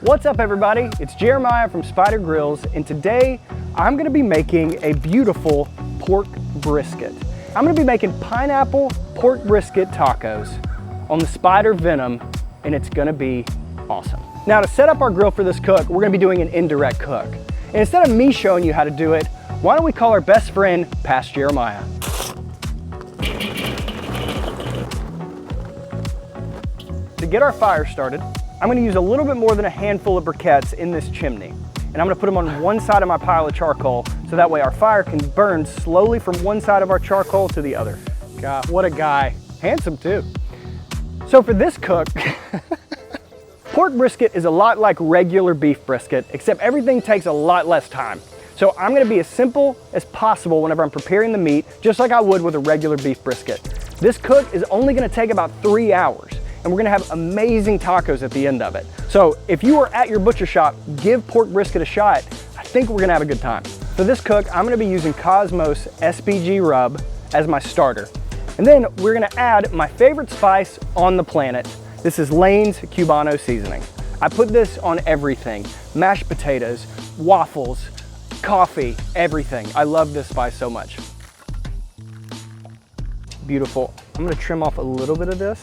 What's up everybody? It's Jeremiah from Spider Grills, and today I'm gonna be making a beautiful pork brisket. I'm gonna be making pineapple pork brisket tacos on the Spider Venom, and it's gonna be awesome. Now to set up our grill for this cook, we're gonna be doing an indirect cook. And instead of me showing you how to do it, why don't we call our best friend, Past Jeremiah. To get our fire started, I'm gonna use a little bit more than a handful of briquettes in this chimney. And I'm gonna put them on one side of my pile of charcoal, so that way our fire can burn slowly from one side of our charcoal to the other. God, what a guy. Handsome too. So for this cook, pork brisket is a lot like regular beef brisket, except everything takes a lot less time. So I'm gonna be as simple as possible whenever I'm preparing the meat, just like I would with a regular beef brisket. This cook is only gonna take about 3 hours. And we're gonna have amazing tacos at the end of it. So if you are at your butcher shop, give pork brisket a shot. I think we're gonna have a good time. For this cook, I'm gonna be using Cosmos SPG rub as my starter. And then we're gonna add my favorite spice on the planet. This is Lane's Cubano seasoning. I put this on everything. Mashed potatoes, waffles, coffee, everything. I love this spice so much. Beautiful. I'm gonna trim off a little bit of this.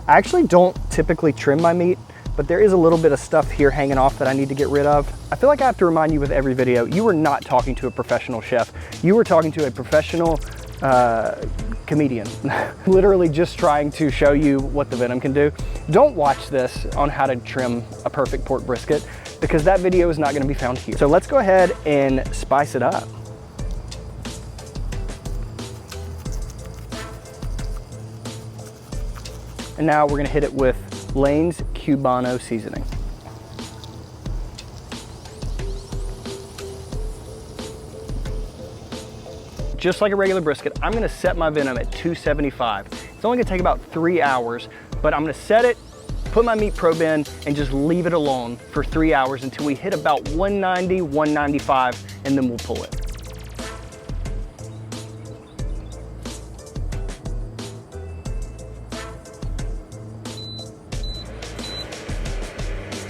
I actually don't typically trim my meat, but there is a little bit of stuff here hanging off that I need to get rid of. I feel like I have to remind you with every video, you were not talking to a professional chef. You were talking to a professional comedian. Literally just trying to show you what the Venom can do. Don't watch this on how to trim a perfect pork brisket, because that video is not gonna be found here. So let's go ahead and spice it up. And now we're gonna hit it with Lane's Cubano seasoning. Just like a regular brisket, I'm gonna set my Venom at 275. It's only gonna take about 3 hours, but I'm gonna set it, put my meat probe in, and just leave it alone for 3 hours until we hit about 190, 195, and then we'll pull it.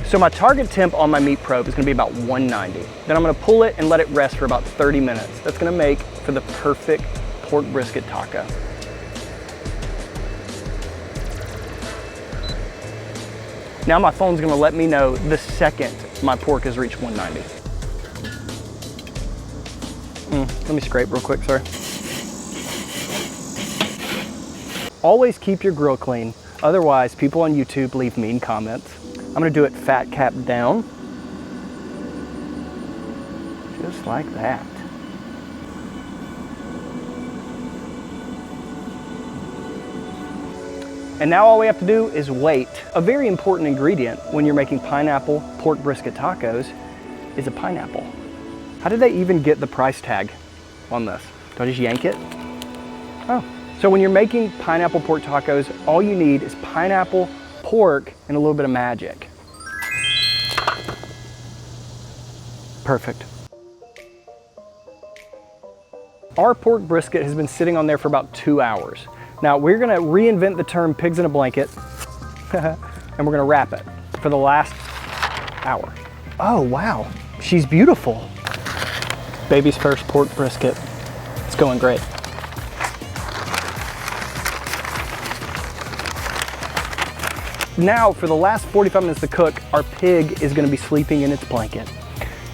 So my target temp on my meat probe is gonna be about 190. Then I'm gonna pull it and let it rest for about 30 minutes. That's gonna make for the perfect pork brisket taco. Now my phone's gonna let me know the second my pork has reached 190. Let me scrape real quick, sorry. Always keep your grill clean. Otherwise, people on YouTube leave mean comments. I'm gonna do it fat cap down. Just like that. And now all we have to do is wait. A very important ingredient when you're making pineapple pork brisket tacos is a pineapple. How did they even get the price tag on this? Do I just yank it? Oh. So when you're making pineapple pork tacos, all you need is pineapple, pork, and a little bit of magic. Perfect. Our pork brisket has been sitting on there for about 2 hours. Now we're gonna reinvent the term pigs in a blanket and we're gonna wrap it for the last hour. Oh wow, she's beautiful. Baby's first pork brisket. It's going great. Now for the last 45 minutes to cook, our pig is gonna be sleeping in its blanket.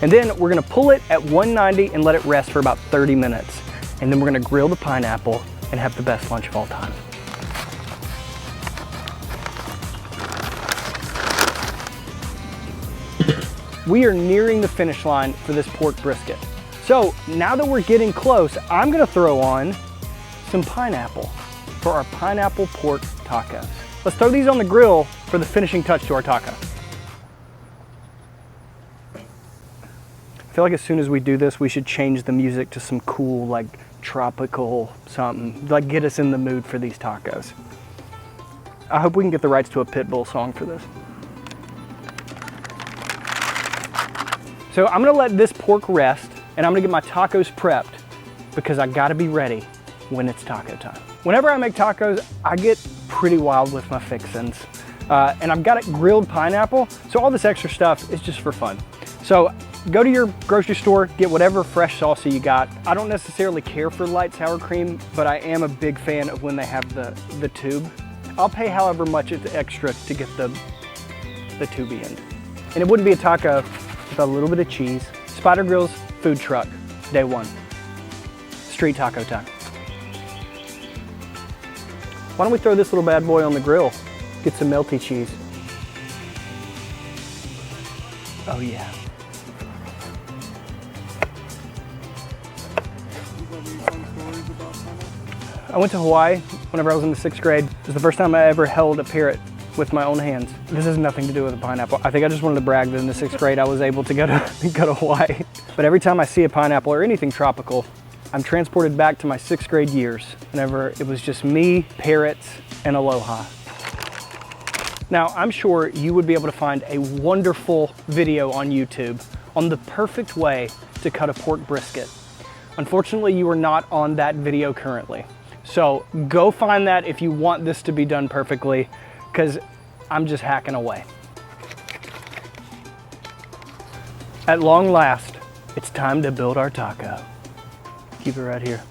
And then we're gonna pull it at 190 and let it rest for about 30 minutes. And then we're gonna grill the pineapple and have the best lunch of all time. We are nearing the finish line for this pork brisket. So now that we're getting close, I'm gonna throw on some pineapple for our pineapple pork tacos. Let's throw these on the grill for the finishing touch to our taco. I feel like as soon as we do this, we should change the music to some cool, like tropical something, like get us in the mood for these tacos. I hope we can get the rights to a Pitbull song for this. So I'm gonna let this pork rest, and I'm gonna get my tacos prepped because I gotta be ready when it's taco time. Whenever I make tacos, I get pretty wild with my fixins. And I've got it grilled pineapple, so all this extra stuff is just for fun. So go to your grocery store, get whatever fresh salsa you got. I don't necessarily care for light sour cream, but I am a big fan of when they have the tube. I'll pay however much it's extra to get the tubey end. And it wouldn't be a taco with a little bit of cheese. Spider Grill's food truck, day one. Street taco time. Why don't we throw this little bad boy on the grill? Get some melty cheese. Oh yeah. I went to Hawaii whenever I was in the 6th grade. It was the first time I ever held a parrot with my own hands. This has nothing to do with a pineapple. I think I just wanted to brag that in the 6th grade I was able to go to Hawaii. But every time I see a pineapple or anything tropical, I'm transported back to my 6th grade years, whenever it was just me, parrots, and aloha. Now, I'm sure you would be able to find a wonderful video on YouTube on the perfect way to cut a pork brisket. Unfortunately, you are not on that video currently. So go find that if you want this to be done perfectly, because I'm just hacking away. At long last, it's time to build our taco. Keep it right here.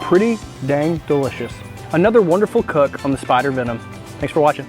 Pretty dang delicious. Another wonderful cook on the Spider Venom. Thanks for watching.